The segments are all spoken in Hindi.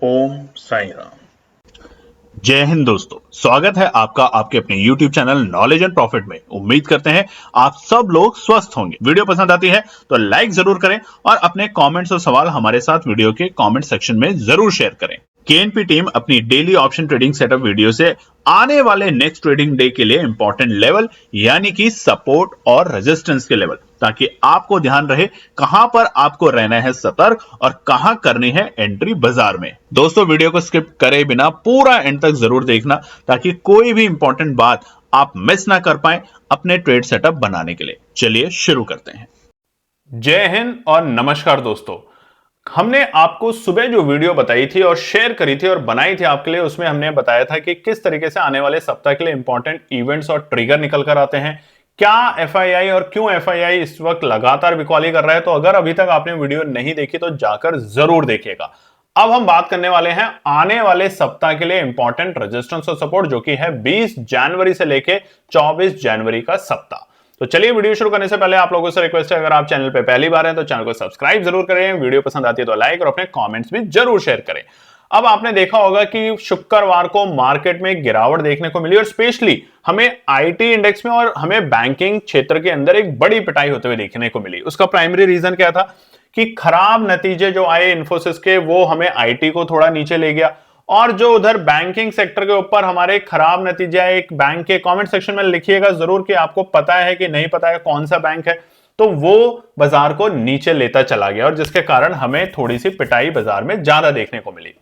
ओम साई राम। जय हिंद दोस्तों, स्वागत है आपका आपके अपने YouTube channel knowledge and profit में। उम्मीद करते हैं आप सब लोग स्वस्थ होंगे। वीडियो पसंद आती है तो लाइक जरूर करें और अपने कमेंट्स और सवाल हमारे साथ वीडियो के कमेंट सेक्शन में जरूर शेयर करें। केएनपी टीम अपनी daily option trading setup video से आने वाले नेक्स्ट ट्रेडिंग डे के लिए इंपॉर्टेंट लेवल यानी कि सपोर्ट और रेजिस्टेंस के लेवल, ताकि आपको ध्यान रहे कहां पर आपको रहना है सतर्क और कहां करनी है एंट्री बाजार में। दोस्तों, वीडियो को स्किप करे बिना पूरा एंड तक जरूर देखना ताकि कोई भी इंपॉर्टेंट बात आप मिस ना कर पाए अपने ट्रेड सेटअप बनाने के लिए। चलिए शुरू करते हैं। जय हिंद और नमस्कार दोस्तों। हमने आपको सुबह जो वीडियो बताई थी और शेयर करी थी और बनाई थी आपके लिए, उसमें हमने बताया था कि किस तरीके से आने वाले सप्ताह के लिए इंपॉर्टेंट इवेंट्स और ट्रिगर निकल कर आते हैं, क्या एफआईआई और क्यों एफआईआई इस वक्त लगातार बिकवाली कर रहा है। तो अगर अभी तक आपने वीडियो नहीं देखी तो जाकर जरूर देखिएगा। अब हम बात करने वाले हैं आने वाले सप्ताह के लिए इंपॉर्टेंट रेजिस्टेंस और सपोर्ट, जो कि है 20 जनवरी से लेके 24 जनवरी का सप्ताह। तो चलिए, वीडियो शुरू करने से पहले आप लोगों से रिक्वेस्ट है, अगर आप चैनल पे पहली बार हैं तो चैनल को सब्सक्राइब जरूर करें, वीडियो पसंद आती है तो लाइक और अपने कमेंट्स भी जरूर शेयर करें। अब आपने देखा होगा कि शुक्रवार को मार्केट में गिरावट देखने को मिली और स्पेशली हमें आईटी इंडेक्स में और हमें बैंकिंग क्षेत्र के अंदर एक बड़ी पिटाई होते हुए देखने को मिली। उसका प्राइमरी रीजन क्या था कि खराब नतीजे जो आए इन्फोसिस के, वो हमें आईटी को थोड़ा नीचे ले गया, और जो उधर बैंकिंग सेक्टर के ऊपर हमारे खराब नतीजे आए, एक बैंक के कमेंट सेक्शन में लिखिएगा जरूर कि आपको पता है कि नहीं पता है कौन सा बैंक है, तो वो बाजार को नीचे लेता चला गया और जिसके कारण हमें थोड़ी सी पिटाई बाजार में ज्यादा देखने को मिली।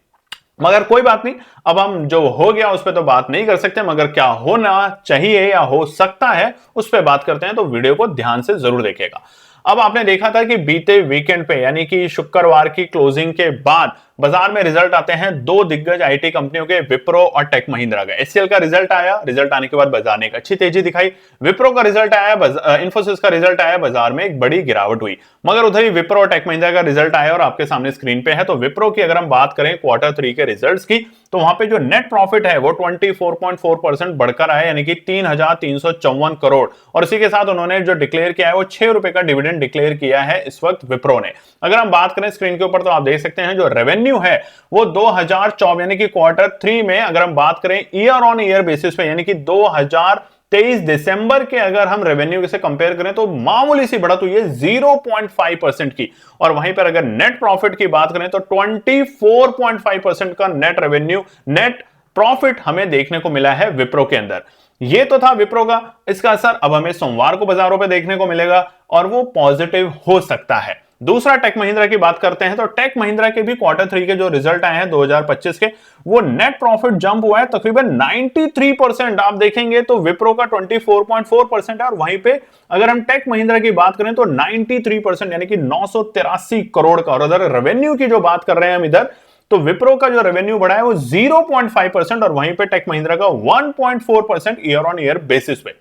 मगर कोई बात नहीं, अब हम जो हो गया उस पर तो बात नहीं कर सकते, मगर क्या होना चाहिए या हो सकता है उस पर बात करते हैं। तो वीडियो को ध्यान से जरूर देखिएगा। अब आपने देखा था कि बीते वीकेंड पे यानी कि शुक्रवार की क्लोजिंग के बाद बाजार में रिजल्ट आते हैं दो दिग्गज आईटी कंपनियों के, विप्रो और टेक महिंद्रा का। एचसीएल का रिजल्ट आया, रिजल्ट आने के बाद बाजार ने एक अच्छी तेजी दिखाई। विप्रो का रिजल्ट आया, इन्फोसिस का रिजल्ट आया, बाजार में एक बड़ी गिरावट हुई। मगर उधर ही विप्रो और टेक महिंद्रा का रिजल्ट आया और आपके सामने स्क्रीन पे है। तो विप्रो की अगर हम बात करें क्वार्टर 3 के रिजल्ट्स की, तो वहां पे जो नेट प्रॉफिट है वो 24.4% बढ़कर आया, यानी कि 3,354 करोड़। और इसी के साथ उन्होंने जो डिक्लेयर किया है वो 6 रुपए का डिविडेंड डिक्लेयर किया है इस वक्त विप्रो ने। अगर हम बात करें स्क्रीन के ऊपर तो आप देख सकते हैं जो रेवेन्यू है वो 2024 यानी कि क्वार्टर 3 में अगर हम बात करें ईयर ऑन ईयर बेसिस पे, यानी कि 2023 दिसंबर के अगर हम रेवेन्यू से कंपेयर करें तो मामूली सी बढ़त हुई है 0.5% की। और वहीं पर अगर नेट प्रॉफिट की बात करें तो 24.5% का नेट रेवेन्यू, नेट प्रॉफिट हमें देखने को मिला है विप्रो के अंदर। ये तो था विप्रो का। इसका असर अब हमें सोमवार को बाजारों पे देखने को मिलेगा और वो पॉजिटिव हो सकता है। दूसरा टेक महिंद्रा की बात करते हैं तो टेक महिंद्रा के भी क्वार्टर 3 के जो रिजल्ट आए हैं 2025 के, वो नेट प्रॉफिट जंप हुआ है तकरीबन 93%। आप देखेंगे तो विप्रो का 24.4% है और वहीं पे अगर हम टेक महिंद्रा की बात करें तो 93% यानी कि 983 करोड़ का। और अगर रेवेन्यू की जो बात कर रहे हैं हम इधर, तो विप्रो का जो रेवेन्यू बढ़ा है वो 0.5% और वहीं पे टेक महिंद्रा का 1.4% ईयर ऑन ईयर बेसिस पे।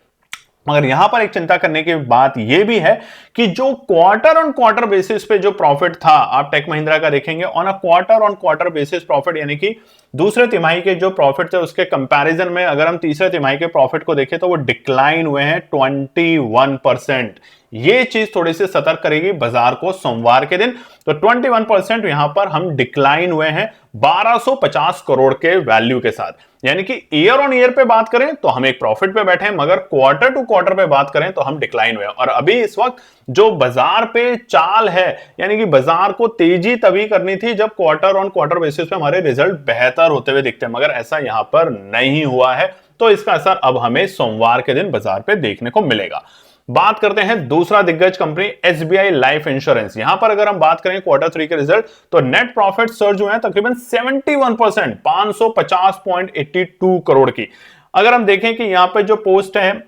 मगर यहां पर एक चिंता करने की बात यह भी है कि जो क्वार्टर ऑन क्वार्टर बेसिस पे जो प्रॉफिट था, आप टेक महिंद्रा का देखेंगे on a quarter on quarter basis profit, यानी कि दूसरे तिमाही के जो प्रॉफिट थे उसके कंपैरिजन में अगर हम तीसरे तिमाही के प्रॉफिट को देखें तो वो डिक्लाइन हुए हैं 21%। ये चीज थोड़ी सी सतर्क करेगी बाजार को सोमवार के दिन। तो 21% यहां पर हम डिक्लाइन हुए हैं 1250 करोड़ के वैल्यू के साथ। यानी कि ईयर ऑन ईयर पे बात करें तो हम एक प्रॉफिट पे बैठे हैं, मगर क्वार्टर टू क्वार्टर पे बात करें तो हम डिक्लाइन हुए हैं। और अभी इस वक्त जो बाजार पे चाल है, यानी कि बाजार को तेजी तभी करनी थी जब क्वार्टर ऑन क्वार्टर बेसिस पे हमारे रिजल्ट बेहतर होते हुए दिखते हैं, मगर ऐसा यहां पर नहीं हुआ है। तो इसका असर अब हमें सोमवार के दिन बाजार पे देखने को मिलेगा। बात करते हैं दूसरा दिग्गज कंपनी एसबीआई लाइफ इंश्योरेंस। यहां पर अगर हम बात करें क्वार्टर 3 के रिजल्ट, तो नेट प्रॉफिट सर्ज हुए हैं तकरीबन 71%, 550.82 करोड़ की। अगर हम देखें कि यहां पर जो पोस्ट है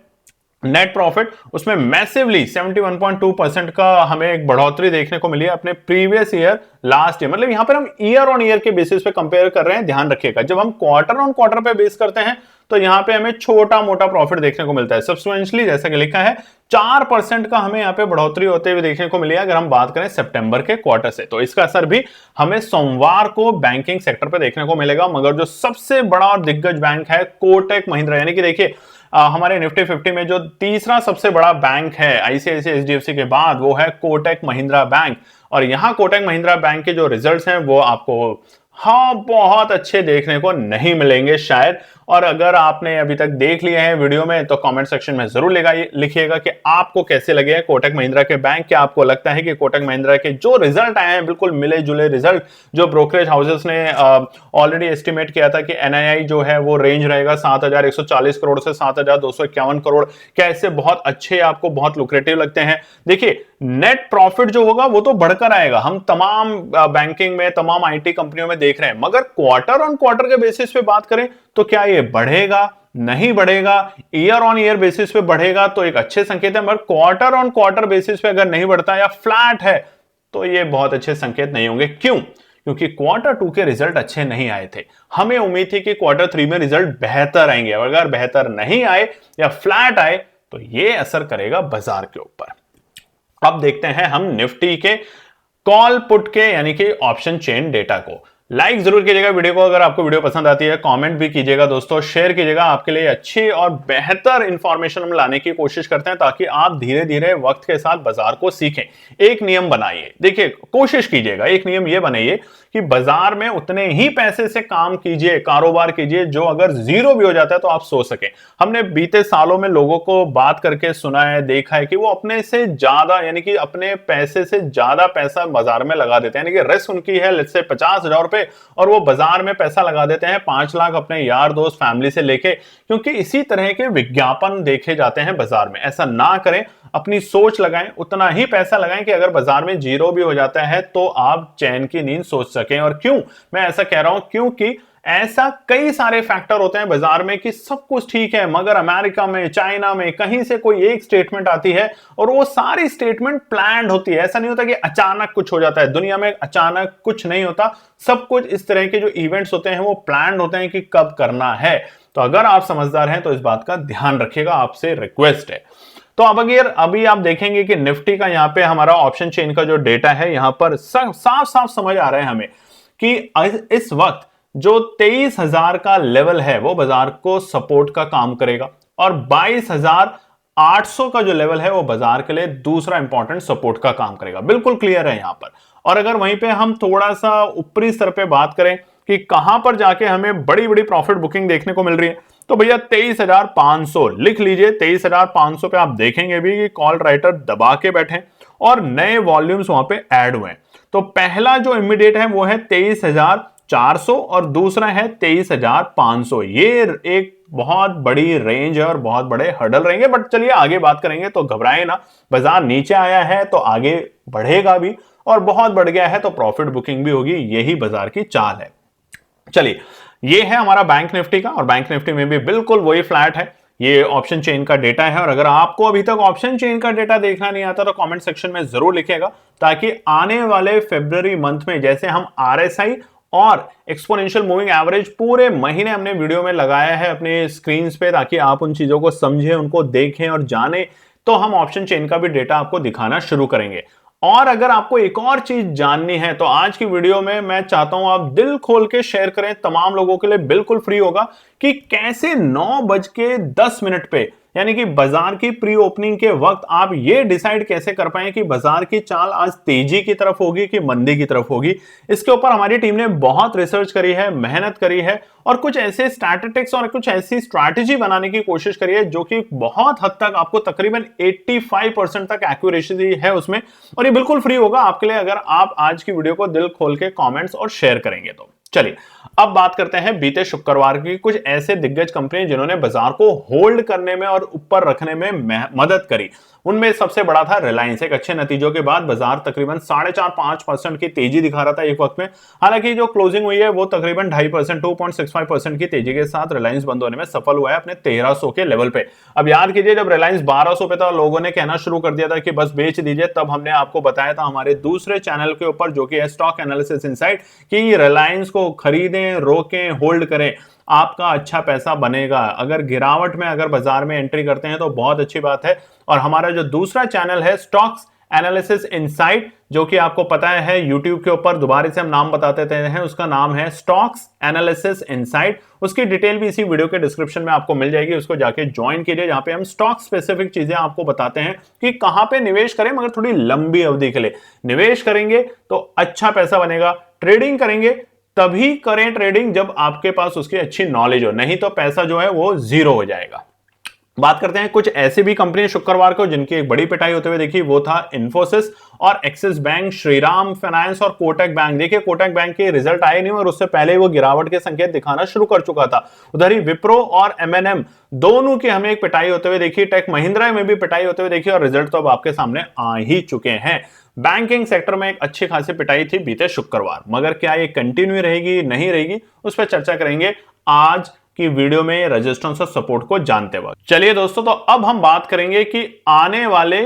नेट प्रॉफिट, उसमें मैसिवली 71.2% का हमें एक बढ़ोतरी देखने को मिली है अपने प्रीवियस ईयर लास्ट ईयर। मतलब यहां पर हम ईयर ऑन ईयर के बेसिस पे कंपेयर कर रहे हैं, ध्यान रखिएगा। जब हम क्वार्टर ऑन क्वार्टर पे बेस करते हैं तो यहां पे हमें छोटा मोटा प्रॉफिट देखने को मिलता है। सब्सटेंशियली जैसा कि लिखा है 4% का हमें यहां पे बढ़ोतरी होते हुए देखने को मिली है अगर हम बात करें सितंबर के क्वार्टर से। तो इसका असर भी हमें सोमवार को बैंकिंग सेक्टर पे देखने को मिलेगा। मगर जो सबसे बड़ा और दिग्गज बैंक है कोटक महिंद्रा, यानी कि देखिए हमारे निफ्टी 50 में जो तीसरा सबसे बड़ा बैंक है आईसीआईसीआई एचडीएफसी के बाद, वो है कोटक महिंद्रा बैंक। और यहां कोटक महिंद्रा बैंक के जो रिजल्ट्स हैं वो आपको हाँ, बहुत अच्छे देखने को नहीं मिलेंगे शायद। और अगर आपने अभी तक देख लिए हैं वीडियो में तो कमेंट सेक्शन में जरूर लिखिएगा कि आपको कैसे लगे हैं कोटक महिंद्रा के बैंक। क्या आपको लगता है कि कोटक महिंद्रा के जो रिजल्ट आए हैं बिल्कुल मिले जुले रिजल्ट, जो ब्रोकरेज हाउसेस ने ऑलरेडी एस्टिमेट किया था कि एनआईआई जो है वो रेंज रहेगा 7,140 करोड़ से 7,251 करोड़, क्या इससे बहुत अच्छे आपको बहुत लुक्रेटिव लगते हैं? देखिए, नेट प्रॉफिट जो होगा वो तो बढ़कर आएगा, हम तमाम बैंकिंग में तमाम आईटी कंपनियों में देख रहे हैं, मगर क्वार्टर ऑन क्वार्टर के बेसिस पे बात करें तो क्या ये बढ़ेगा, नहीं बढ़ेगा? ईयर ऑन ईयर बेसिस पे बढ़ेगा तो एक अच्छे संकेत है, मगर क्वार्टर ऑन क्वार्टर बेसिस पे अगर नहीं बढ़ता या फ्लैट है तो ये बहुत अच्छे संकेत नहीं होंगे। क्यों? क्योंकि क्वार्टर 2 के रिजल्ट अच्छे नहीं आए थे। हमें उम्मीद थी कि क्वार्टर 3 में रिजल्ट बेहतर आएंगे, अगर बेहतर नहीं आए या फ्लैट आए तो ये असर करेगा बाजार के ऊपर। अब देखते हैं हम निफ्टी के कॉल पुट के यानी कि ऑप्शन चेन डेटा को। लाइक जरूर कीजिएगा वीडियो को, अगर आपको वीडियो पसंद आती है कमेंट भी कीजिएगा दोस्तों, शेयर कीजिएगा। आपके लिए अच्छी और बेहतर इंफॉर्मेशन हम लाने की कोशिश करते हैं ताकि आप धीरे धीरे वक्त के साथ बाजार को सीखें। एक नियम बनाइए, देखिए कोशिश कीजिएगा, एक नियम यह बनाइए कि बाजार में उतने ही पैसे से काम कीजिए, कारोबार कीजिए जो अगर जीरो भी हो जाता है तो आप सो सके। हमने बीते सालों में लोगों को बात करके सुना है, देखा है कि वो अपने से ज्यादा यानी कि अपने पैसे से ज्यादा पैसा बाजार में लगा देते हैं, यानी कि रिस्क उनकी है लेट्स से 50,000 रुपए और वो बाजार में पैसा लगा देते हैं 5 लाख अपने यार दोस्त फैमिली से लेके, क्योंकि इसी तरह के विज्ञापन देखे जाते हैं बाजार में। ऐसा ना करें, अपनी सोच लगाएं, उतना ही पैसा लगाएं कि अगर बाजार में जीरो भी हो जाता है तो आप चैन की नींद सोच सकें। और क्यों मैं ऐसा कह रहा हूं? क्योंकि ऐसा कई सारे फैक्टर होते हैं बाजार में कि सब कुछ ठीक है मगर अमेरिका में, चाइना में कहीं से कोई एक स्टेटमेंट आती है और वो सारी स्टेटमेंट प्लान्ड होती है। ऐसा नहीं होता कि अचानक कुछ हो जाता है, दुनिया में अचानक कुछ नहीं होता, सब कुछ इस तरह के जो इवेंट्स होते हैं वो प्लान्ड होते हैं कि कब करना है। तो अगर आप समझदार हैं तो इस बात का ध्यान रखिएगा, आपसे रिक्वेस्ट है। तो अब अभी आप देखेंगे कि निफ्टी का यहां पे हमारा ऑप्शन चेन का जो डेटा है यहां पर साफ साफ समझ आ रहा है हमें कि इस वक्त जो 23,000 का लेवल है वो बाजार को सपोर्ट का काम करेगा और 22,800 का जो लेवल है वो बाजार के लिए दूसरा इंपॉर्टेंट सपोर्ट का काम करेगा। बिल्कुल क्लियर है यहां पर। और अगर वहीं पे हम थोड़ा सा ऊपरी स्तर पे बात करें कि कहां पर जाके हमें बड़ी बड़ी प्रॉफिट बुकिंग देखने को मिल रही है, तो भैया 23,500 लिख लीजिए। 23,500 पे आप देखेंगे भी कि कॉल राइटर दबा के बैठे और नए वॉल्यूम्स वहां पे ऐड हुए। तो पहला जो इमीडिएट है वो है 23,400 और दूसरा है 23,500। ये एक बहुत बड़ी रेंज है और बहुत बड़े हर्डल रहेंगे, बट चलिए आगे बात करेंगे। तो घबराए ना, बाजार नीचे आया है तो आगे बढ़ेगा भी और बहुत बढ़ गया है तो प्रॉफिट बुकिंग भी होगी, यही बाजार की चाल है। चलिए, ये है हमारा बैंक निफ्टी का और बैंक निफ्टी में भी बिल्कुल वही फ्लैट है। ये ऑप्शन चेन का डेटा है और अगर आपको अभी तक ऑप्शन चेन का डेटा देखना नहीं आता तो कमेंट सेक्शन में जरूर लिखिएगा ताकि आने वाले फरवरी मंथ में जैसे हम आरएसआई और एक्सपोनेंशियल मूविंग एवरेज पूरे महीने हमने वीडियो में लगाया है अपने स्क्रीन पे, ताकि आप उन चीजों को समझें, उनको देखें और जानें, तो हम ऑप्शन चेन का भी डेटा आपको दिखाना शुरू करेंगे। और अगर आपको एक और चीज जाननी है तो आज की वीडियो में मैं चाहता हूं आप दिल खोल के शेयर करें, तमाम लोगों के लिए बिल्कुल फ्री होगा, कि कैसे 9:10 पे यानी कि बाजार की प्री ओपनिंग के वक्त आप ये डिसाइड कैसे कर पाए कि बाजार की चाल आज तेजी की तरफ होगी कि मंदी की तरफ होगी। इसके ऊपर हमारी टीम ने बहुत रिसर्च करी है, मेहनत करी है और कुछ ऐसे स्टैटिस्टिक्स और कुछ ऐसी स्ट्रैटेजी बनाने की कोशिश करी है जो कि बहुत हद तक आपको तकरीबन 85% तक एक्यूरेसी है उसमें, और ये बिल्कुल फ्री होगा आपके लिए अगर आप आज की वीडियो को दिल खोल के कमेंट्स और शेयर करेंगे तो। चलिए अब बात करते हैं बीते शुक्रवार की कुछ ऐसे दिग्गज कंपनी जिन्होंने बाजार को होल्ड करने में और ऊपर रखने में मदद करी। उनमें सबसे बड़ा था रिलायंस। एक अच्छे नतीजों के बाद बाजार तकरीबन 4.5-5% की तेजी दिखा रहा था एक वक्त में, हालांकि जो क्लोजिंग हुई है वो तकरीबन 2.5% 2.65% की तेजी के साथ रिलायंस बंद होने में सफल हुआ है अपने 1300 के लेवल पे। अब याद कीजिए जब रिलायंस 1200 पे था लोगों ने कहना शुरू कर दिया था कि बस बेच दीजिए, तब हमने आपको बताया था हमारे दूसरे चैनल के ऊपर जो कि है स्टॉक एनालिसिस इनसाइट कि रिलायंस को खरीदें, रोकें, होल्ड करें, आपका अच्छा पैसा बनेगा। अगर गिरावट में अगर बाजार में एंट्री करते हैं तो बहुत अच्छी बात है। और हमारा जो दूसरा चैनल है स्टॉक्स एनालिसिस इनसाइट, जो कि आपको पता है YouTube के ऊपर दोबारा से हम नाम बताते हैं, उसका नाम है स्टॉक्स एनालिसिस इनसाइट। उसकी डिटेल भी इसी वीडियो के डिस्क्रिप्शन में आपको मिल जाएगी, उसको जाके ज्वाइन कीजिए, जहां पे हम स्टॉक स्पेसिफिक चीजें आपको बताते हैं कि कहां पे निवेश करें, मगर थोड़ी लंबी अवधि के लिए निवेश करेंगे तो अच्छा पैसा बनेगा, ट्रेडिंग करेंगे तभी करें ट्रेडिंग जब आपके पास उसकी अच्छी नॉलेज हो, नहीं तो पैसा जो है वो जीरो हो जाएगा। बात करते हैं कुछ ऐसी भी कंपनी शुक्रवार को जिनकी एक बड़ी पिटाई होते हुए देखी, वो था इन्फोसिस और एक्सिस बैंक, श्रीराम फाइनेंस और कोटक बैंक। देखिए कोटक बैंक के रिजल्ट आए नहीं और उससे पहले वो गिरावट के संकेत दिखाना शुरू कर चुका था। उधर ही विप्रो और एमएनएम दोनों की हमें एक पिटाई होते हुए देखी, टेक महिंद्रा में भी पिटाई होते हुए देखी और रिजल्ट तो अब आपके सामने आ ही चुके हैं। बैंकिंग सेक्टर में एक अच्छी खासी पिटाई थी बीते शुक्रवार, मगर क्या ये कंटिन्यू रहेगी नहीं रहेगी उस पर चर्चा करेंगे आज की वीडियो में रेजिस्टेंस और सपोर्ट को जानते वक्त। चलिए दोस्तों, तो अब हम बात करेंगे कि आने वाले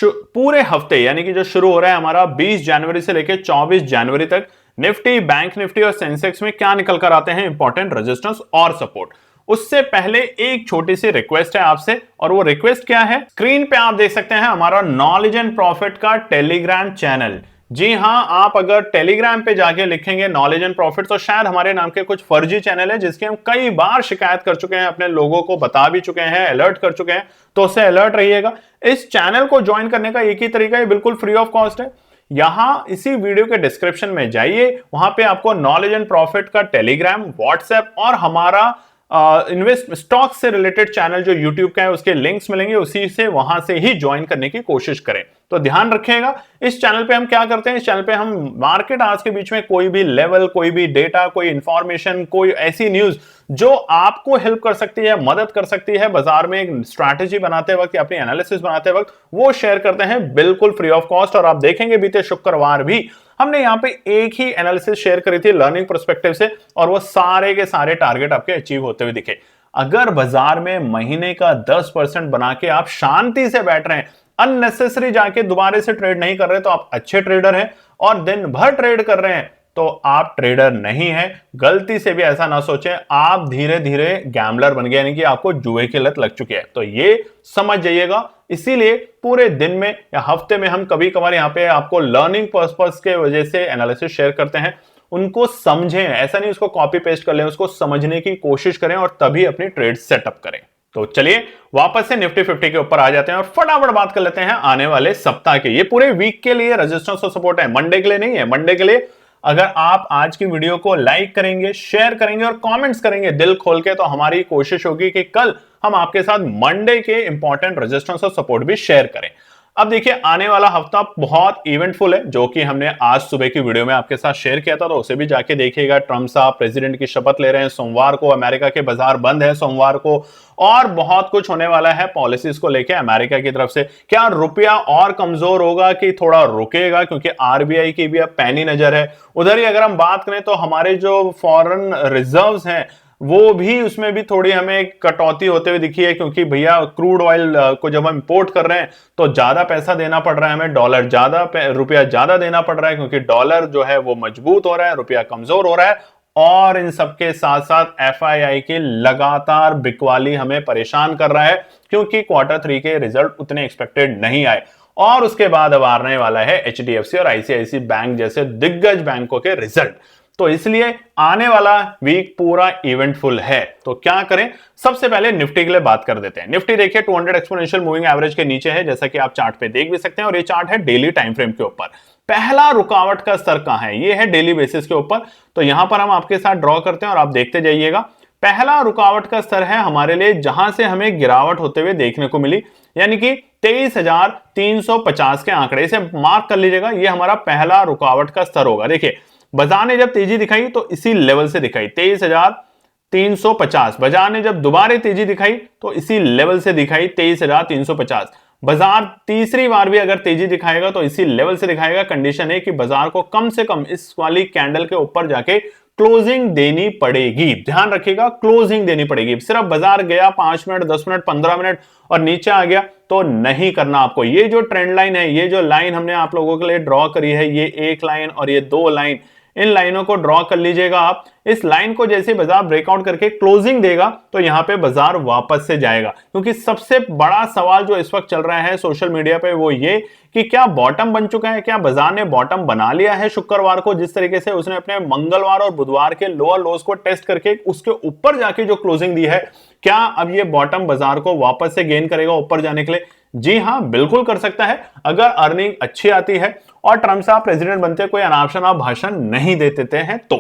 पूरे हफ्ते यानी कि जो शुरू हो रहा है हमारा 20 जनवरी से लेकर 24 जनवरी तक निफ्टी, बैंक निफ्टी और सेंसेक्स में क्या निकल कर आते हैं इंपॉर्टेंट रेजिस्टेंस और सपोर्ट। उससे पहले एक छोटी सी रिक्वेस्ट है आपसे, और वो रिक्वेस्ट क्या है, स्क्रीन पे आप देख सकते हैं हमारा नॉलेज एंड प्रॉफिट का टेलीग्राम चैनल। जी हां, आप अगर टेलीग्राम पे जाके लिखेंगे नॉलेज एंड प्रॉफिट तो शायद हमारे नाम के कुछ फर्जी चैनल है जिसकी हम कई बार शिकायत कर चुके हैं, अपने लोगों को बता भी चुके हैं, अलर्ट कर चुके हैं, तो उससे अलर्ट रहिएगा। इस चैनल को ज्वाइन करने का एक ही तरीका है, बिल्कुल फ्री ऑफ कॉस्ट है। यहां इसी वीडियो के डिस्क्रिप्शन में जाइए, वहां पे आपको नॉलेज एंड प्रॉफिट का टेलीग्राम, व्हाट्सएप और हमारा इन्वेस्ट स्टॉक से रिलेटेड चैनल जो यूट्यूब का है उसके लिंक्स मिलेंगे, उसी से वहां से ही ज्वाइन करने की कोशिश करें। तो ध्यान रखिएगा, इस चैनल पे हम क्या करते हैं, इस चैनल पे हम मार्केट आज के बीच में कोई भी लेवल, कोई भी डेटा, कोई इंफॉर्मेशन, कोई ऐसी न्यूज जो आपको हेल्प कर सकती है, मदद कर सकती है बाजार में एक स्ट्रैटेजी बनाते वक्त या अपनी एनालिसिस बनाते वक्त, वो शेयर करते हैं बिल्कुल फ्री ऑफ कॉस्ट। और आप देखेंगे बीते शुक्रवार भी हमने यहां पे एक ही एनालिसिस शेयर करी थी लर्निंग पर्सपेक्टिव से, और वो सारे के सारे टारगेट आपके अचीव होते हुए दिखे। अगर बाजार में महीने का 10% बना के आप शांति से बैठ रहे हैं, अननेसेसरी जाके दोबारा से ट्रेड नहीं कर रहे, तो आप अच्छे ट्रेडर हैं। और दिन भर ट्रेड कर रहे हैं तो आप ट्रेडर नहीं हैं। गलती से भी ऐसा ना सोचें, आप धीरे धीरे गैम्बलर बन गए, यानी कि आपको जुए की लत लग चुकी है, तो ये समझ जाइएगा। इसीलिए पूरे दिन में या हफ्ते में हम कभी कभार यहाँ पे आपको लर्निंग पर्पस के वजह से एनालिसिस शेयर करते हैं, उनको समझें, ऐसा नहीं उसको कॉपी पेस्ट कर लें, उसको समझने की कोशिश करें और तभी अपनी ट्रेड सेटअप करें। तो चलिए वापस से निफ्टी 50 के ऊपर आ जाते हैं और फटाफट बात कर लेते हैं आने वाले सप्ताह के। ये पूरे वीक के लिए रेजिस्टेंस और सपोर्ट है, मंडे के लिए नहीं है। मंडे के लिए अगर आप आज की वीडियो को लाइक करेंगे, शेयर करेंगे और कमेंट्स करेंगे दिल खोल के, तो हमारी कोशिश होगी कि कल हम आपके साथ मंडे के इंपॉर्टेंट रेजिस्टेंस और सपोर्ट भी शेयर करें। अब देखिए आने वाला हफ्ता बहुत इवेंटफुल है, जो कि हमने आज सुबह की वीडियो में आपके साथ शेयर किया था, तो उसे भी जाके देखिएगा। ट्रंप साहब प्रेसिडेंट की शपथ ले रहे हैं, सोमवार को अमेरिका के बाजार बंद है सोमवार को, और बहुत कुछ होने वाला है पॉलिसीज को लेकर अमेरिका की तरफ से। क्या रुपया और कमजोर होगा कि थोड़ा रुकेगा, क्योंकि आरबीआई की भी अब पैनी नजर है। उधर ही अगर हम बात करें तो हमारे जो फॉरेन रिजर्व्स हैं वो भी, उसमें भी थोड़ी हमें कटौती होते हुए दिखी है, क्योंकि भैया क्रूड ऑयल को जब हम इंपोर्ट कर रहे हैं तो ज्यादा पैसा देना पड़ रहा है हमें, डॉलर ज्यादा, रुपया ज्यादा देना पड़ रहा है, क्योंकि डॉलर जो है वो मजबूत हो रहा है, रुपया कमजोर हो रहा है। और इन सबके साथ साथ एफआईआई की लगातार बिकवाली हमें परेशान कर रहा है, क्योंकि Q3 के रिजल्ट उतने एक्सपेक्टेड नहीं आए। और उसके बाद अब आने वाला है एचडीएफसी और आईसीआईसी बैंक जैसे दिग्गज बैंकों के रिजल्ट, तो इसलिए आने वाला वीक पूरा इवेंटफुल है। तो क्या करें, सबसे पहले निफ्टी के लिए बात कर देते हैं। निफ्टी देखिए 200 एक्सपोनेंशियल मूविंग एवरेज के नीचे है, जैसा कि आप चार्ट पे देख भी सकते हैं, और ये चार्ट है डेली टाइम फ्रेम के ऊपर। पहला रुकावट का स्तर कहां है, ये है डेली बेसिस के ऊपर, तो यहां पर हम आपके साथ ड्रॉ करते हैं और आप देखते जाइएगा। पहला रुकावट का स्तर है हमारे लिए जहां से हमें गिरावट होते हुए देखने को मिली, यानी कि 23,350 के आंकड़े से मार्क कर लीजिएगा, ये हमारा पहला रुकावट का स्तर होगा। देखिए बाजार ने जब तेजी दिखाई तो इसी लेवल से दिखाई 23,350, बाजार ने जब दोबारा तेजी दिखाई तो इसी लेवल से दिखाई 23,350। बाजार तीसरी बार भी अगर तेजी दिखाएगा तो इसी लेवल से दिखाएगा। कंडीशन है कि बाजार को कम से कम इस वाली कैंडल के ऊपर जाके क्लोजिंग देनी पड़ेगी, ध्यान रखिएगा, क्लोजिंग देनी पड़ेगी। सिर्फ बाजार गया 5 मिनट, 10 मिनट, 15 मिनट और नीचे आ गया तो नहीं करना आपको। ये जो ट्रेंड लाइन है, ये जो लाइन हमने आप लोगों के लिए ड्रॉ करी है, ये एक लाइन और ये दो लाइन, इन लाइनों को ड्रॉ कर लीजिएगा आप। इस लाइन को जैसे बाजार ब्रेकआउट करके क्लोजिंग देगा तो यहां पे बाजार वापस से जाएगा, क्योंकि सबसे बड़ा सवाल जो इस वक्त चल रहा है सोशल मीडिया पे वो ये कि क्या बॉटम बन चुका है, क्या बाजार ने बॉटम बना लिया है शुक्रवार को, जिस तरीके से उसने अपने मंगलवार और बुधवार के लोअर लोज को टेस्ट करके उसके ऊपर जाके जो क्लोजिंग दी है, क्या अब ये बॉटम बाजार को वापस से गेन करेगा ऊपर जाने के लिए? जी हां, बिल्कुल कर सकता है, अगर अर्निंग अच्छी आती है और ट्रंप साहब प्रेसिडेंट बनते कोई अनाप शनाप भाषण नहीं देते हैं तो।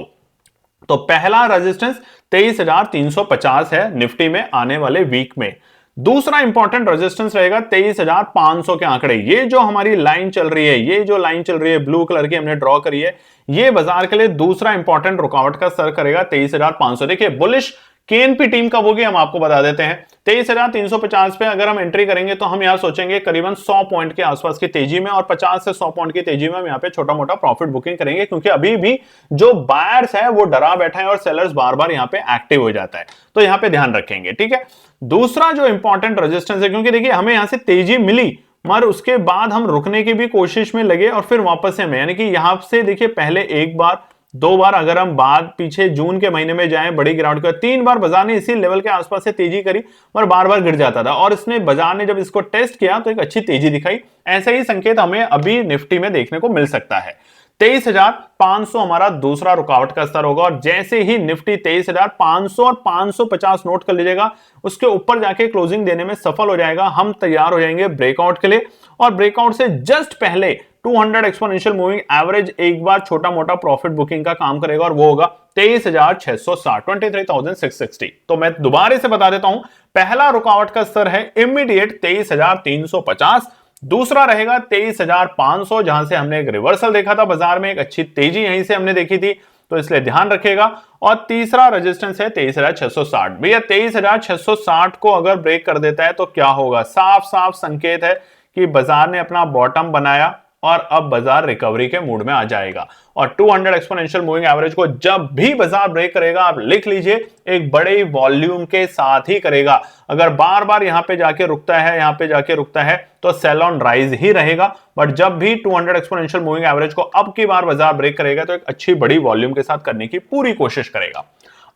तो पहला रेजिस्टेंस 23,350 है निफ्टी में आने वाले वीक में। दूसरा इंपॉर्टेंट रेजिस्टेंस रहेगा 23,500 के आंकड़े। ये जो हमारी लाइन चल रही है, ये जो लाइन चल रही है ब्लू कलर की हमने ड्रॉ करी है, ये बाजार के लिए दूसरा इंपॉर्टेंट रुकावट का सर करेगा 23,500। देखिए बुलिश केएनपी टीम कब होगी हम आपको बता देते हैं। 23,350 पे अगर हम एंट्री करेंगे तो हम यहां सोचेंगे करीबन 100 पॉइंट के आसपास की तेजी में, और 50 से 100 पॉइंट की तेजी में हम यहां पे छोटा मोटा प्रॉफिट बुकिंग करेंगे, क्योंकि अभी भी जो बायर्स है वो डरा बैठा है और सेलर्स बार बार यहां पे एक्टिव हो जाता है, तो यहां पे ध्यान रखेंगे। ठीक है, दूसरा जो इंपॉर्टेंट रेजिस्टेंस है, क्योंकि देखिए हमें यहां से तेजी मिली मगर उसके बाद हम रुकने की भी कोशिश में लगे और फिर वापस से हमें, यानी कि यहां से देखिए पहले एक बार दो बार, अगर हम बाद पीछे जून के महीने में जाएं बड़ी गिरावट के, 3 बार बाजार ने इसी लेवल के आसपास से तेजी करी और बार बार गिर जाता था, और इसने बाजार ने जब इसको टेस्ट किया तो एक अच्छी तेजी दिखाई। ऐसे ही संकेत हमें अभी निफ्टी में देखने को मिल सकता है। 23,500 हमारा दूसरा रुकावट का स्तर होगा, और जैसे ही निफ्टी 23,500 और 550 नोट कर लीजिएगा, उसके ऊपर जाके क्लोजिंग देने में सफल हो जाएगा, हम तैयार हो जाएंगे ब्रेकआउट के लिए। और ब्रेकआउट से जस्ट पहले 200 एक्सपोनेंशियल मूविंग एवरेज एक बार छोटा मोटा प्रॉफिट बुकिंग का काम करेगा, और वो होगा 23,660, 23,660। तो मैं दोबारा से बता देता हूं, पहला रुकावट का स्तर है इमीडिएट 23,350, दूसरा रहेगा 23,500, जहां से हमने एक रिवर्सल देखा था बाजार में, एक अच्छी तेजी यहीं से हमने देखी थी, तो इसलिए ध्यान रखिएगा। और तीसरा रेजिस्टेंस है 23,660। भैया 23,660 को अगर ब्रेक कर देता है तो क्या होगा? साफ साफ संकेत है कि बाजार ने अपना बॉटम बनाया और अब बाजार रिकवरी के मूड में आ जाएगा, और 200 एक्सपोनेंशियल मूविंग एवरेज को जब भी बाजार ब्रेक करेगा, आप लिख लीजिए, एक बड़े वॉल्यूम के साथ ही करेगा। अगर बार बार यहां पे जाके रुकता है, यहां पे जाके रुकता है, तो सेल ऑन राइज ही रहेगा। बट जब भी 200 एक्सपोनेंशियल मूविंग एवरेज को अब की बार बाजार ब्रेक करेगा तो एक अच्छी बड़ी वॉल्यूम के साथ करने की पूरी कोशिश करेगा।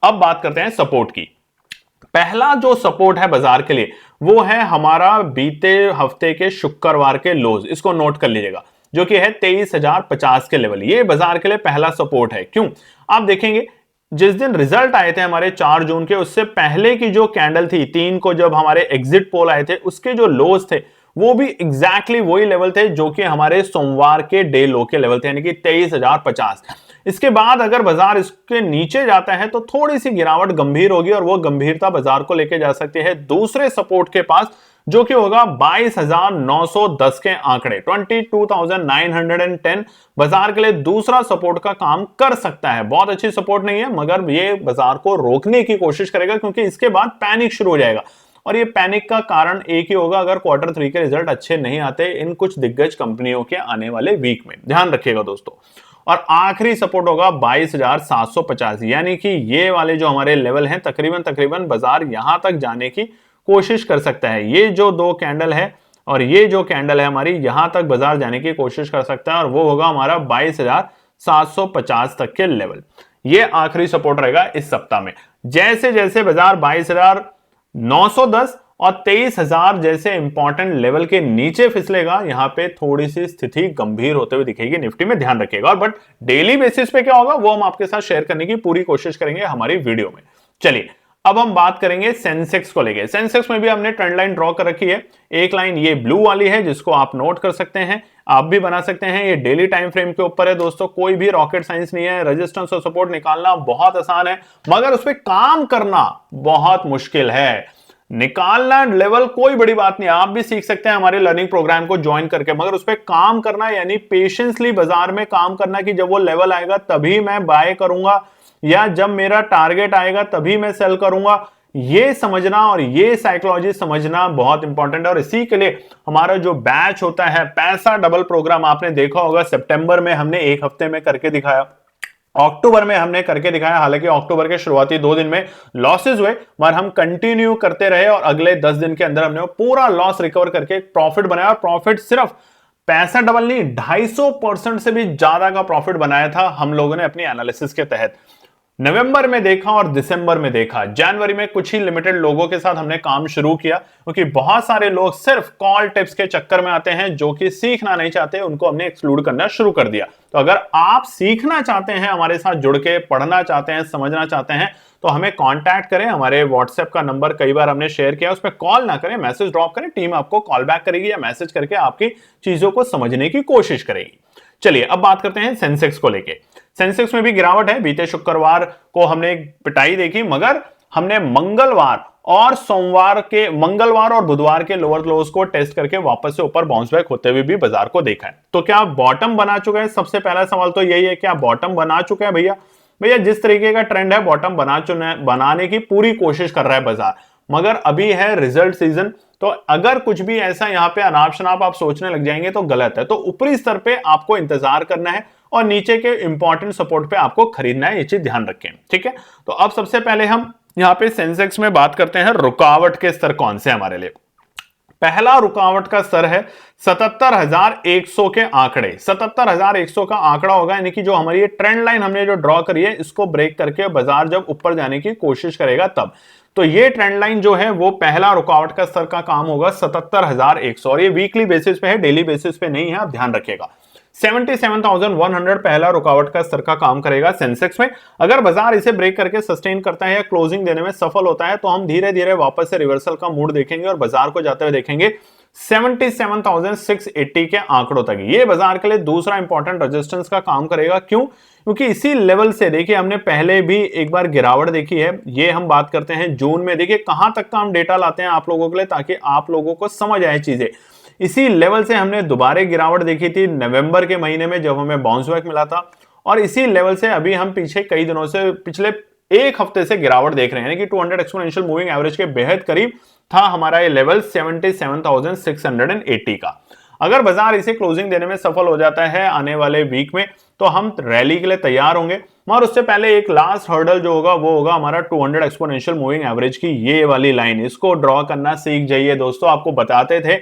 अब बात करते हैं सपोर्ट की। पहला जो सपोर्ट है बाजार के लिए वो है हमारा बीते हफ्ते के शुक्रवार के लोज, इसको नोट कर लीजिएगा, जो कि है 23,050 के लेवल। ये बाजार के लिए पहला सपोर्ट है। क्यों? आप देखेंगे जिस दिन रिजल्ट आए थे हमारे 4 जून के, उससे पहले की जो कैंडल थी 3 को, जब हमारे एग्जिट पोल आए थे, उसके जो लोज थे वो भी एग्जैक्टली वही लेवल थे जो कि हमारे सोमवार के डे लो के लेवल थे, यानी कि 23,050। इसके बाद अगर बाजार इसके नीचे जाता है तो थोड़ी सी गिरावट गंभीर होगी, और वो गंभीरता बाजार को लेके जा सकती है दूसरे सपोर्ट के पास, जो कि होगा 22,910 के आंकड़े, 22,910 बाजार के लिए दूसरा सपोर्ट का काम कर सकता है। बहुत अच्छी सपोर्ट नहीं है, मगर ये बाजार को रोकने की कोशिश करेगा, क्योंकि इसके बाद पैनिक शुरू हो जाएगा, और ये पैनिक का कारण एक ही होगा, अगर क्वार्टर 3 के रिजल्ट अच्छे नहीं आते इन कुछ दिग्गज कंपनियों के आने वाले वीक में। ध्यान रखिएगा दोस्तों। और आखिरी सपोर्ट होगा 22,750, यानी कि ये वाले जो हमारे लेवल हैं, तकरीबन बाजार यहां तक जाने की कोशिश कर सकता है। ये जो दो कैंडल है और ये जो कैंडल है हमारी, यहां तक बाजार जाने की कोशिश कर सकता है, और वो होगा हमारा 22,750 तक के लेवल। ये आखिरी सपोर्ट रहेगा इस सप्ताह में। जैसे जैसे बाजार 22,910 और 23,000 जैसे इंपॉर्टेंट लेवल के नीचे फिसलेगा, यहां पे थोड़ी सी स्थिति गंभीर होते हुए दिखेगी निफ्टी में, ध्यान रखिएगा। और बट डेली बेसिस पे क्या होगा वो हम आपके साथ शेयर करने की पूरी कोशिश करेंगे हमारी वीडियो में। चलिए अब हम बात करेंगे सेंसेक्स को लेके। सेंसेक्स में भी हमने ट्रेंड लाइन ड्रॉ कर रखी है। एक लाइन ये ब्लू वाली है जिसको आप नोट कर सकते हैं, आप भी बना सकते हैं। ये डेली टाइम फ्रेम के ऊपर है दोस्तों, कोई भी रॉकेट साइंस नहीं है। रेजिस्टेंस और सपोर्ट निकालना बहुत आसान है, मगर उस पर काम करना बहुत मुश्किल है। निकालना लेवल कोई बड़ी बात नहीं, आप भी सीख सकते हैं हमारे लर्निंग प्रोग्राम को ज्वाइन करके, मगर उस पर काम करना यानी पेशेंसली बाजार में काम करना, कि जब वो लेवल आएगा तभी मैं बाय करूंगा, या जब मेरा टारगेट आएगा तभी मैं सेल करूंगा, ये समझना और ये साइकोलॉजी समझना बहुत इंपॉर्टेंट है। और इसी के लिए हमारा जो बैच होता है पैसा डबल प्रोग्राम, आपने देखा होगा सितंबर में हमने एक हफ्ते में करके दिखाया, अक्टूबर में हमने करके दिखाया। हालांकि अक्टूबर के शुरुआती 2 दिन में लॉसेस हुए, मगर हम कंटिन्यू करते रहे और अगले 10 दिन के अंदर हमने पूरा लॉस रिकवर करके प्रॉफिट बनाया। और प्रॉफिट सिर्फ पैसा डबल नहीं, 250% से भी ज्यादा का प्रॉफिट बनाया था हम लोगों ने अपनी एनालिसिस के तहत। नवंबर में देखा और दिसंबर में देखा, जनवरी में कुछ ही लिमिटेड लोगों के साथ हमने काम शुरू किया, क्योंकि बहुत सारे लोग सिर्फ कॉल टिप्स के चक्कर में आते हैं जो कि सीखना नहीं चाहते, उनको हमने एक्सक्लूड करना शुरू कर दिया। तो अगर आप सीखना चाहते हैं, हमारे साथ जुड़ के पढ़ना चाहते हैं, समझना चाहते हैं, तो हमें कांटेक्ट करें। हमारे व्हाट्सएप का नंबर कई बार हमने शेयर किया, उस पर कॉल ना करें, मैसेज ड्रॉप करें, टीम आपको कॉल बैक करेगी या मैसेज करके आपकी चीजों को समझने की कोशिश करेगी। चलिए अब बात करते हैं सेंसेक्स को लेके। सेंसेक्स में भी गिरावट है। बीते शुक्रवार को हमने एक पिटाई देखी, मगर हमने मंगलवार और बुधवार के लोअर क्लोज को टेस्ट करके वापस से ऊपर बाउंस बैक होते हुए भी बाजार को देखा है। तो क्या बॉटम बना चुका है? सबसे पहला सवाल तो यही है, क्या बॉटम बना चुका है भैया जिस तरीके का ट्रेंड है बॉटम बनाने की पूरी कोशिश कर रहा है बाजार, मगर अभी है रिजल्ट सीजन। तो अगर कुछ भी ऐसा यहां पे अनाप शनाप आप सोचने लग जाएंगे तो गलत है। तो ऊपरी स्तर पे आपको इंतजार करना है और नीचे के इंपॉर्टेंट सपोर्ट पे आपको खरीदना है, ये चीज ध्यान रखें, ठीक है। तो अब सबसे पहले हम यहां पे सेंसेक्स में बात करते हैं रुकावट के स्तर कौन से हमारे लिए। पहला रुकावट का स्तर है 77,100 के आंकड़े। 77,100 का आंकड़ा होगा, यानी कि जो हमारी ये ट्रेंड लाइन हमने जो ड्रॉ करी है इसको ब्रेक करके बाजार जब ऊपर जाने की कोशिश करेगा तब। तो ये ट्रेंड लाइन जो है वो पहला रुकावट का स्तर का काम होगा 77,100, और ये वीकली बेसिस पे है, डेली बेसिस पे नहीं है, आप ध्यान रखिएगा। 77,100 पहला रुकावट का स्तर का काम करेगा सेंसेक्स में। अगर बाजार इसे ब्रेक करके सस्टेन करता है या क्लोजिंग देने में सफल होता है तो हम धीरे धीरे वापस से रिवर्सल का मूड देखेंगे और बाजार को जाते हुए देखेंगे 77,680 के आंकड़ों तक। ये बाजार के लिए दूसरा इंपॉर्टेंट रेजिस्टेंस का काम करेगा। क्यों? क्योंकि इसी लेवल से देखिए हमने पहले भी एक बार गिरावट देखी है। ये हम बात करते हैं जून में। देखिए कहां तक का हम डेटा लाते हैं आप लोगों के लिए, ताकि आप लोगों को समझ आए चीजें। इसी लेवल से हमने दोबारा गिरावट देखी थी नवंबर के महीने में जब हमें बाउंस बैक मिला था, और इसी लेवल से अभी हम पीछे कई दिनों से, पिछले एक हफ्ते से गिरावट देख रहे हैं, यानी कि 200 एक्सपोनेंशियल मूविंग एवरेज के बेहद करीब था हमारा ये लेवल 77,680 का। अगर बाजार इसे क्लोजिंग देने में सफल हो जाता है आने वाले वीक में तो हम रैली के लिए तैयार होंगे, मगर उससे पहले एक लास्ट हर्डल जो होगा वो होगा हमारा 200 एक्सपोनेंशियल मूविंग एवरेज की ये वाली लाइन। इसको ड्रॉ करना सीख जाइए दोस्तों। आपको बताते थे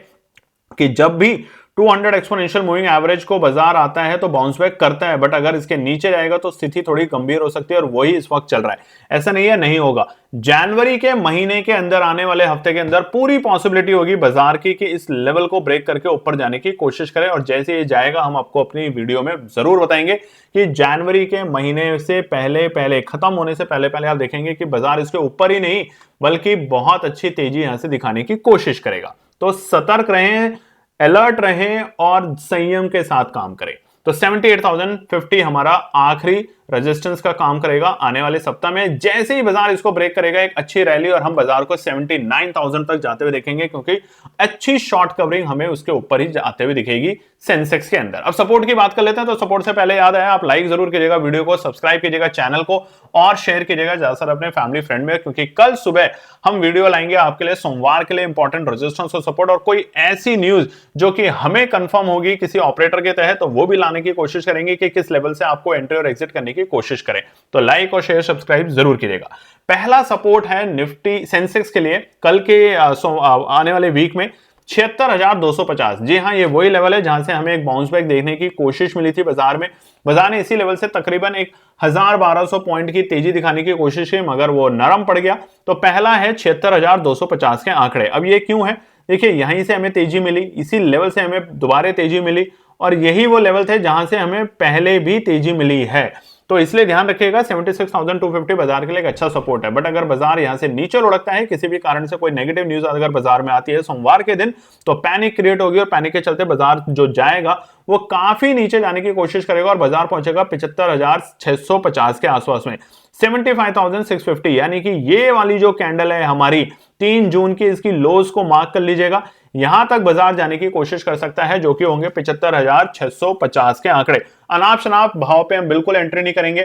कि जब भी 200 एक्सपोनेंशियल मूविंग एवरेज को बाजार आता है तो बाउंस बैक करता है, बट अगर इसके नीचे जाएगा तो स्थिति थोड़ी गंभीर हो सकती है, और वही इस वक्त चल रहा है। ऐसा नहीं है नहीं होगा, जनवरी के महीने के अंदर, आने वाले हफ्ते के अंदर पूरी पॉसिबिलिटी होगी बाजार की कि इस लेवल को ब्रेक करके ऊपर जाने की कोशिश करें। और जैसे ये जाएगा हम आपको अपनी वीडियो में जरूर बताएंगे कि जनवरी के महीने से पहले खत्म होने से पहले आप देखेंगे कि बाजार इसके ऊपर ही नहीं बल्कि बहुत अच्छी तेजी यहां से दिखाने की कोशिश करेगा। तो सतर्क रहें, अलर्ट रहें और संयम के साथ काम करें। तो 78,050 हमारा आखिरी रेजिस्टेंस का काम करेगा आने वाले सप्ताह में। जैसे ही बाजार इसको ब्रेक करेगा एक अच्छी रैली और हम बाजार को 79,000 तक जाते हुए देखेंगे, क्योंकि अच्छी शॉर्ट कवरिंग हमें उसके ऊपर ही जाते हुए दिखेगी सेंसेक्स के अंदर। अब सपोर्ट की बात कर लेते हैं। तो सपोर्ट से पहले याद आया, आप लाइक जरूर कीजिएगा वीडियो को, सब्सक्राइब कीजिएगा चैनल को और शेयर कीजिएगा ज्यादातर अपने फैमिली फ्रेंड में, क्योंकि कल सुबह हम वीडियो लाएंगे आपके लिए सोमवार के लिए इंपॉर्टेंट रेजिस्टेंस और सपोर्ट, और कोई ऐसी न्यूज जो कि हमें कंफर्म होगी किसी ऑपरेटर के तहत, तो वो भी लाने की कोशिश करेंगे कि किस लेवल से आपको एंट्री और एग्जिट करने की कोशिश करें। तो लाइक और शेयर सब्सक्राइब जरूर कीजिएगा। पहला सपोर्ट है निफ्टी सेंसेक्स के लिए कल के आने वाले वीक में 76,250। जी हां, ये वही लेवल है जहां से हमें एक बाउंस बैक देखने की कोशिश मिली थी बाजार में। बाजार ने इसी लेवल से तकरीबन 1,1200 पॉइंट की तेजी दिखाने की कोशिश की, मगर वो नरम पड़ गया। तो पहला है 76,250 के आंकड़े। अब ये क्यों है? देखिए यहीं से हमें तेजी मिली, इसी लेवल से हमें दोबारा तेजी मिली, और यही वो लेवल थे जहां से हमें पहले भी तेजी मिली है। तो इसलिए ध्यान रखिएगा 76,250 बाजार के लिए एक अच्छा सपोर्ट है। बट अगर बाजार यहां से नीचे लुढ़कता है, किसी भी कारण से कोई नेगेटिव न्यूज अगर बाजार में आती है सोमवार के दिन, तो पैनिक क्रिएट होगी, और पैनिक के चलते बाजार जो जाएगा वो काफी नीचे जाने की कोशिश करेगा और बाजार पहुंचेगा 75,650 के आसपास में, 75,650। यानी कि ये वाली जो कैंडल है हमारी 3 जून की, इसकी लोज को मार्क कर लीजिएगा। यहां तक बाजार जाने की कोशिश कर सकता है, जो कि होंगे 75,650 के आंकड़े। अनाप शनाप भाव पे हम बिल्कुल एंट्री नहीं करेंगे।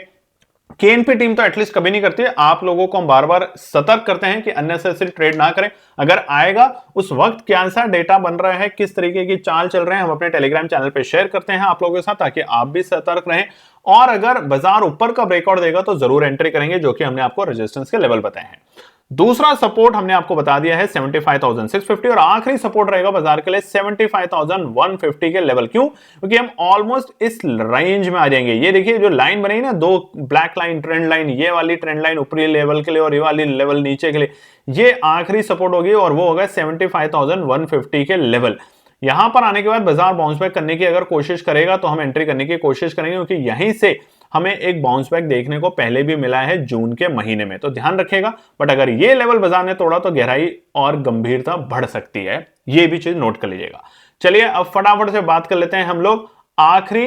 केएनपी टीम तो एटलीस्ट कभी नहीं करती है। आप लोगों को हम बार बार सतर्क करते हैं कि अननेसेसरी ट्रेड ना करें। अगर आएगा उस वक्त क्या सा डेटा बन रहा है, किस तरीके की चाल चल रहे हैं, हम अपने टेलीग्राम चैनल पे शेयर करते हैं आप लोगों के साथ, ताकि आप भी सतर्क रहें। और अगर बाजार ऊपर का ब्रेकआउट देगा तो जरूर एंट्री करेंगे, जो कि हमने आपको रेजिस्टेंस के लेवल बताए हैं। दूसरा सपोर्ट हमने आपको बता दिया है 75,650, और आखिरी सपोर्ट रहेगा बाजार के लिए 75,150 के लेवल। क्यों? क्योंकि हम ऑलमोस्ट इस रेंज में आ जाएंगे। ये देखिए जो लाइन बनी ना, दो ब्लैक लाइन, ट्रेंड लाइन, ये वाली ट्रेंड लाइन ऊपरी लेवल के लिए और ये वाली लेवल नीचे के लिए, ये आखिरी सपोर्ट होगी, और वो होगा 75,150 के लेवल। यहां पर आने के बाद बाजार बाउंस बैक करने की अगर कोशिश करेगा तो हम एंट्री करने की कोशिश करेंगे, क्योंकि यहीं से हमें एक बाउंस बैक देखने को पहले भी मिला है जून के महीने में। तो ध्यान रखिएगा। बट अगर ये लेवल बाजार ने तोड़ा तो गहराई और गंभीरता बढ़ सकती है, ये भी चीज नोट कर लीजिएगा। चलिए अब फटाफट से बात कर लेते हैं हम लोग आखिरी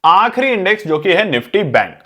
आखिरी इंडेक्स जो कि है निफ्टी बैंक।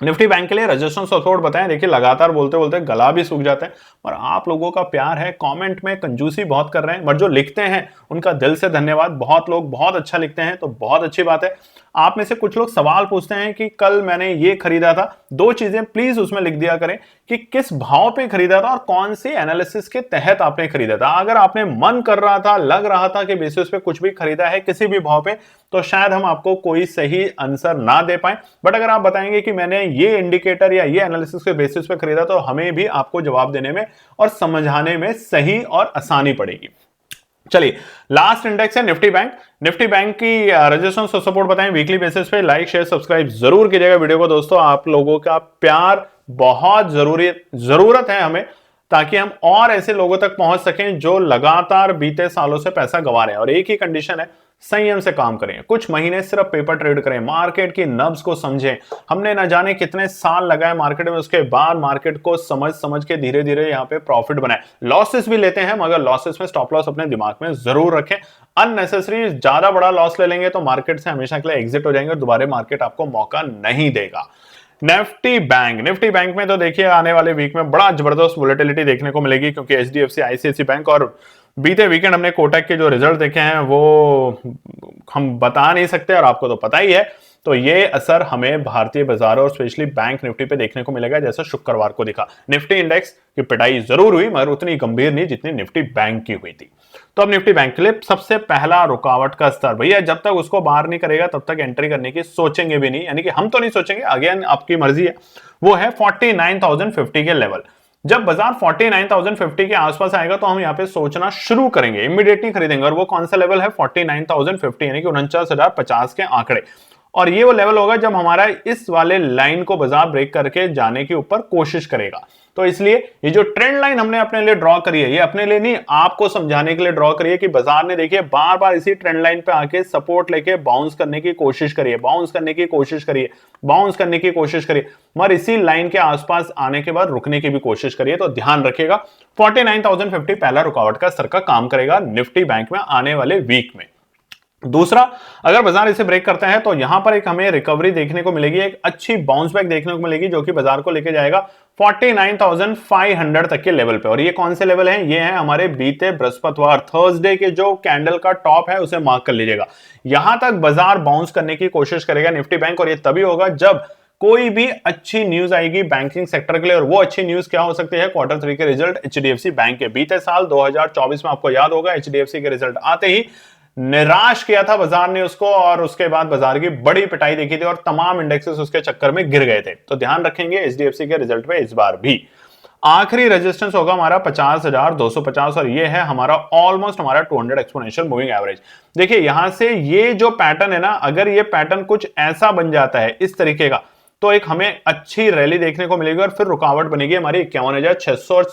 निफ्टी बैंक के लिए रेजिस्टेंस सपोर्ट बताएं। देखिए लगातार बोलते बोलते गला भी सूख जाता है, और आप लोगों का प्यार है, कमेंट में कंजूसी बहुत कर रहे हैं, बट जो लिखते हैं उनका दिल से धन्यवाद। बहुत लोग बहुत अच्छा लिखते हैं, तो बहुत अच्छी बात है। आप में से कुछ लोग सवाल पूछते हैं कि कल मैंने ये खरीदा था, दो चीजें प्लीज उसमें लिख दिया करें कि किस भाव पे खरीदा था और कौन सी एनालिसिस के तहत आपने खरीदा था। अगर आपने मन कर रहा था, लग रहा था कि बेसिस पे कुछ भी खरीदा है किसी भी भाव पे, तो शायद हम आपको कोई सही आंसर ना दे पाए। बट अगर आप बताएंगे कि मैंने ये इंडिकेटर या ये एनालिसिस के बेसिस पे खरीदा, तो हमें भी आपको जवाब देने में और समझाने में सही और आसानी पड़ेगी। चलिए, लास्ट इंडेक्स है निफ्टी बैंक। निफ्टी बैंक की रेजिस्टेंस और सपोर्ट बताएं वीकली बेसिस पे। लाइक शेयर सब्सक्राइब जरूर कीजिएगा वीडियो को। दोस्तों आप लोगों का प्यार बहुत जरूरत है हमें, ताकि हम और ऐसे लोगों तक पहुंच सकें जो लगातार बीते सालों से पैसा गंवा रहे हैं। और एक ही कंडीशन है, संयम से काम करें, कुछ महीने सिर्फ पेपर ट्रेड करें, मार्केट की नब्ज को समझें। हमने न जाने कितने साल लगाए मार्केट में, उसके बाद मार्केट को समझ समझ के धीरे धीरे यहाँ पे प्रॉफिट बनाए। लॉसेस भी लेते हैं, मगर लॉसेस में स्टॉप लॉस अपने दिमाग में जरूर रखें। अननेसेसरी ज्यादा बड़ा लॉस ले लेंगे तो मार्केट से हमेशा के लिए एग्जिट हो जाएंगे और दोबारा मार्केट आपको मौका नहीं देगा। निफ्टी बैंक में तो देखिए आने वाले वीक में बड़ा जबरदस्त वोलेटिलिटी देखने को मिलेगी, क्योंकि एचडीएफसी, आईसीआईसी बैंक और बीते वीकेंड हमने कोटक के जो रिजल्ट देखे हैं वो हम बता नहीं सकते, और आपको तो पता ही है। तो ये असर हमें भारतीय बाजारों और स्पेशली बैंक निफ्टी पे देखने को मिलेगा, जैसा शुक्रवार को दिखा। निफ्टी इंडेक्स की पिटाई जरूर हुई, मगर उतनी गंभीर नहीं जितनी निफ्टी बैंक की हुई थी। तो अब निफ्टी बैंक के लिए सबसे पहला रुकावट का स्तर, भैया जब तक उसको बाहर नहीं करेगा तब तक एंट्री करने की सोचेंगे भी नहीं, यानी कि हम तो नहीं सोचेंगे, अगेन आपकी मर्जी है। वो है 49,050 के लेवल। जब बाजार 49,050 के आसपास आएगा तो हम यहाँ पे सोचना शुरू करेंगे, इमीडिएटली खरीदेंगे। और वो कौन सा लेवल है? 49,050, यानी कि 49,050 के आंकड़े। और ये वो लेवल होगा जब हमारा इस वाले लाइन को बाजार ब्रेक करके जाने के ऊपर कोशिश करेगा। तो इसलिए ये जो ट्रेंड लाइन हमने अपने लिए ड्रॉ करी है, ये अपने लिए नहीं, आपको समझाने के लिए ड्रॉ करी है कि बाजार ने देखिए बार बार इसी ट्रेंड लाइन पे आके सपोर्ट लेके बाउंस करने की कोशिश करिए, बाउंस करने की कोशिश करिए, बाउंस करने की कोशिश करिए, मगर इसी लाइन के आसपास आने के बाद रुकने की भी कोशिश करिए। तो ध्यान रखिएगा 49,050 पहला रुकावट का स्तर का काम करेगा निफ्टी बैंक में आने वाले वीक में। दूसरा, अगर बाजार इसे ब्रेक करता है तो यहां पर एक हमें रिकवरी देखने को मिलेगी, एक अच्छी बाउंस बैक देखने को मिलेगी, जो कि बाजार को लेके जाएगा 49,500 तक के लेवल पे। और ये कौन से लेवल हैं? ये हैं हमारे बीते बृहस्पतिवार, थर्सडे के जो कैंडल का टॉप है उसे मार्क कर लीजिएगा। यहां तक बाजार बाउंस करने की कोशिश करेगा निफ्टी बैंक, और ये तभी होगा जब कोई भी अच्छी न्यूज आएगी बैंकिंग सेक्टर के लिए। और वो अच्छी न्यूज क्या हो सकती है? क्वार्टर 3 के रिजल्ट एचडीएफसी बैंक के। बीते साल 2024 में आपको याद होगा एचडीएफसी के रिजल्ट आते ही निराश किया था बाजार ने उसको, और उसके बाद बाजार की बड़ी पिटाई देखी थी और तमाम इंडेक्सेस उसके चक्कर में गिर गए थे। तो ध्यान रखेंगे एचडीएफसी के रिजल्ट पे इस बार भी। आखिरी रेजिस्टेंस होगा हमारा 50,250, और ये है हमारा ऑलमोस्ट हमारा 200 एक्सपोनेंशियल मूविंग एवरेज। देखिए यहां से ये जो पैटर्न है ना, अगर ये पैटर्न कुछ ऐसा बन जाता है इस तरीके का, तो एक हमें अच्छी रैली देखने को मिलेगी और फिर रुकावट बनेगी हमारी 51,600 और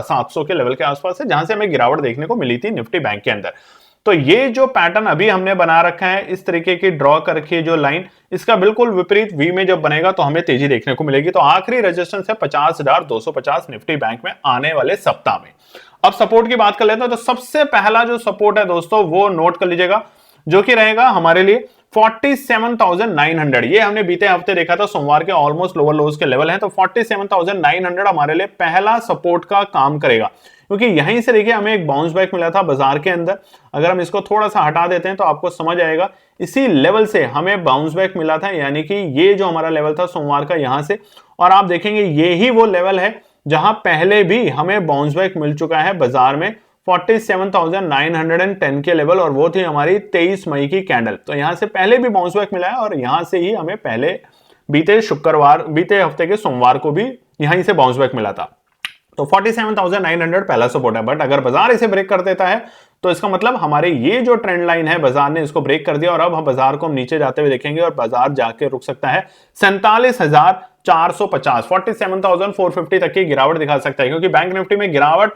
700 के लेवल के आसपास से, जहां से हमें गिरावट देखने को मिली थी निफ्टी बैंक के अंदर। तो ये जो पैटर्न अभी हमने बना रखा है, इस तरीके की ड्रॉ करके जो लाइन, इसका बिल्कुल विपरीत वी में जब बनेगा तो हमें तेजी देखने को मिलेगी। तो आखिरी रेजिस्टेंस है 50,250 निफ्टी बैंक में आने वाले सप्ताह में। अब सपोर्ट की बात कर लेते हैं, तो सबसे पहला जो सपोर्ट है दोस्तों वो नोट कर लीजिएगा, जो कि रहेगा हमारे लिए 47,900। ये हमने बीते हफ्ते देखा था सोमवार के ऑलमोस्ट लोअर लोज के लेवल है। तो 47,900 हमारे लिए पहला सपोर्ट का काम करेगा, क्योंकि यहीं से देखिए हमें एक बाउंस बैक मिला था बाजार के अंदर। अगर हम इसको थोड़ा सा हटा देते हैं तो आपको समझ आएगा, इसी लेवल से हमें बाउंस बैक मिला था, यानी कि ये जो हमारा लेवल था सोमवार का यहां से, और आप देखेंगे ये ही वो लेवल है जहां पहले भी हमें बाउंस बैक मिल चुका है बाजार में 47,910 के लेवल, और वो थी हमारी 23 मई की कैंडल। तो यहां से पहले भी बाउंस बैक मिला है, और यहां से ही हमें पहले बीते हफ्ते के सोमवार को भी यहीं से बाउंस बैक मिला था। तो 47,900 पहला सपोर्ट है। बट अगर बाजार इसे ब्रेक कर देता है तो इसका मतलब हमारे ये जो ट्रेंड लाइन है बाजार ने इसको ब्रेक कर दिया, और अब हम बाजार को हम नीचे जाते हुए देखेंगे, और बाजार जाके रुक सकता है 47,450, 47,450 तक की गिरावट दिखा सकता है, क्योंकि बैंक निफ्टी में गिरावट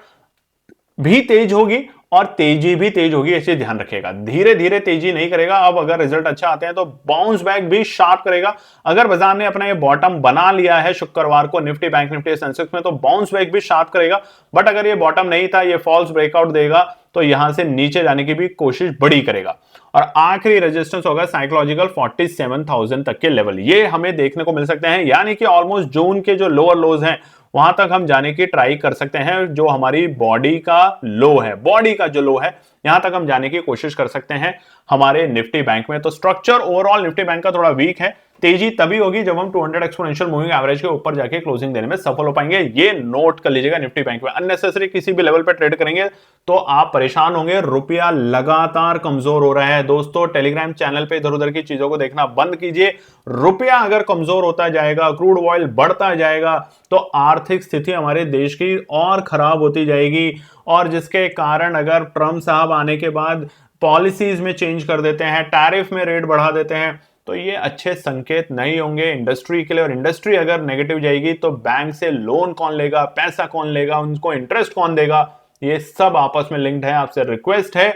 भी तेज होगी और तेजी भी तेज होगी, ऐसे ध्यान रखिएगा। धीरे धीरे तेजी नहीं करेगा। अब अगर रिजल्ट अच्छा आते हैं तो बाउंस बैक भी शार्प करेगा। अगर बाजार ने अपना ये बॉटम बना लिया है शुक्रवार को निफ्टी, बैंक निफ्टी, सेंसेक्स में, तो बाउंस बैक भी शार्प करेगा। बट अगर ये बॉटम नहीं था, ये फॉल्स ब्रेकआउट देगा, तो यहां से नीचे जाने की भी कोशिश बड़ी करेगा। और आखिरी रेजिस्टेंस होगा साइकोलॉजिकल 47,000 तक के लेवल, ये हमें देखने को मिल सकते हैं। यानी कि ऑलमोस्ट जून के जो लोअर लोज हैं वहां तक हम जाने की ट्राई कर सकते हैं। जो हमारी बॉडी का लो है, बॉडी का जो लो है, यहां तक हम जाने की कोशिश कर सकते हैं हमारे निफ्टी बैंक में। तो स्ट्रक्चर ओवरऑल निफ्टी बैंक का थोड़ा वीक है। तेजी तभी होगी जब हम 200 एक्सपोनेंशियल मूविंग एवरेज के ऊपर जाके क्लोजिंग देने में सफल हो पाएंगे। ये नोट कर लीजिएगा, निफ्टी बैंक में अननेसेसरी किसी भी लेवल पर ट्रेड करेंगे तो आप परेशान होंगे। रुपया लगातार कमजोर हो रहा है दोस्तों। टेलीग्राम चैनल पे इधर उधर की चीजों को देखना बंद कीजिए। रुपया अगर कमजोर होता जाएगा, क्रूड ऑयल बढ़ता जाएगा, तो आर्थिक स्थिति हमारे देश की और खराब होती जाएगी। और जिसके कारण अगर ट्रम्प साहब आने के बाद पॉलिसीज में चेंज कर देते हैं, टैरिफ में रेट बढ़ा देते हैं, तो ये अच्छे संकेत नहीं होंगे इंडस्ट्री के लिए। और इंडस्ट्री अगर नेगेटिव जाएगी तो बैंक से लोन कौन लेगा, पैसा कौन लेगा, उनको इंटरेस्ट कौन देगा, ये सब आपस में लिंक्ड है। आपसे रिक्वेस्ट है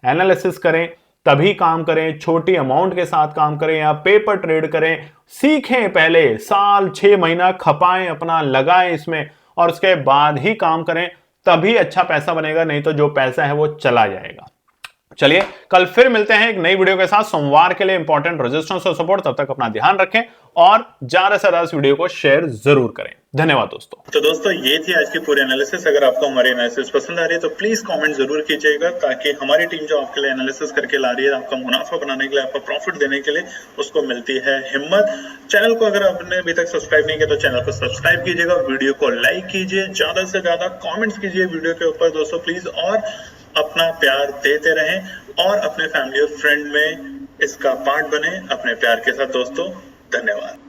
एनालिसिस करें तभी काम करें, छोटी अमाउंट के साथ काम करें या पेपर ट्रेड करें। सीखें, पहले साल 6 महीना खपाएं, अपना लगाएं इसमें, और उसके बाद ही काम करें, तभी अच्छा पैसा बनेगा। नहीं तो जो पैसा है वो चला जाएगा। चलिए कल फिर मिलते हैं एक नई वीडियो के साथ, सोमवार के लिए इंपॉर्टेंट रेजिस्टेंस और सपोर्ट। तब तक अपना ध्यान रखें और ज्यादा से ज्यादा इस वीडियो को शेयर जरूर करें। धन्यवाद दोस्तों। तो दोस्तों ये थी आज की पूरी एनालिसिस। अगर आपको हमारी एनालिसिस पसंद आ रही है तो प्लीज कमेंट जरूर कीजिएगा, ताकि हमारी टीम जो आपके लिए एनालिसिस करके ला रही है, आपका मुनाफा बनाने के लिए, आपका प्रॉफिट देने के लिए, उसको मिलती है हिम्मत। चैनल को अगर आपने अभी तक सब्सक्राइब नहीं किया तो चैनल को सब्सक्राइब कीजिएगा, वीडियो को लाइक कीजिए, ज्यादा से ज्यादा कॉमेंट्स कीजिए वीडियो के ऊपर दोस्तों प्लीज, और अपना प्यार देते रहें और अपने फैमिली और फ्रेंड में इसका पार्ट बने अपने प्यार के साथ दोस्तों। धन्यवाद।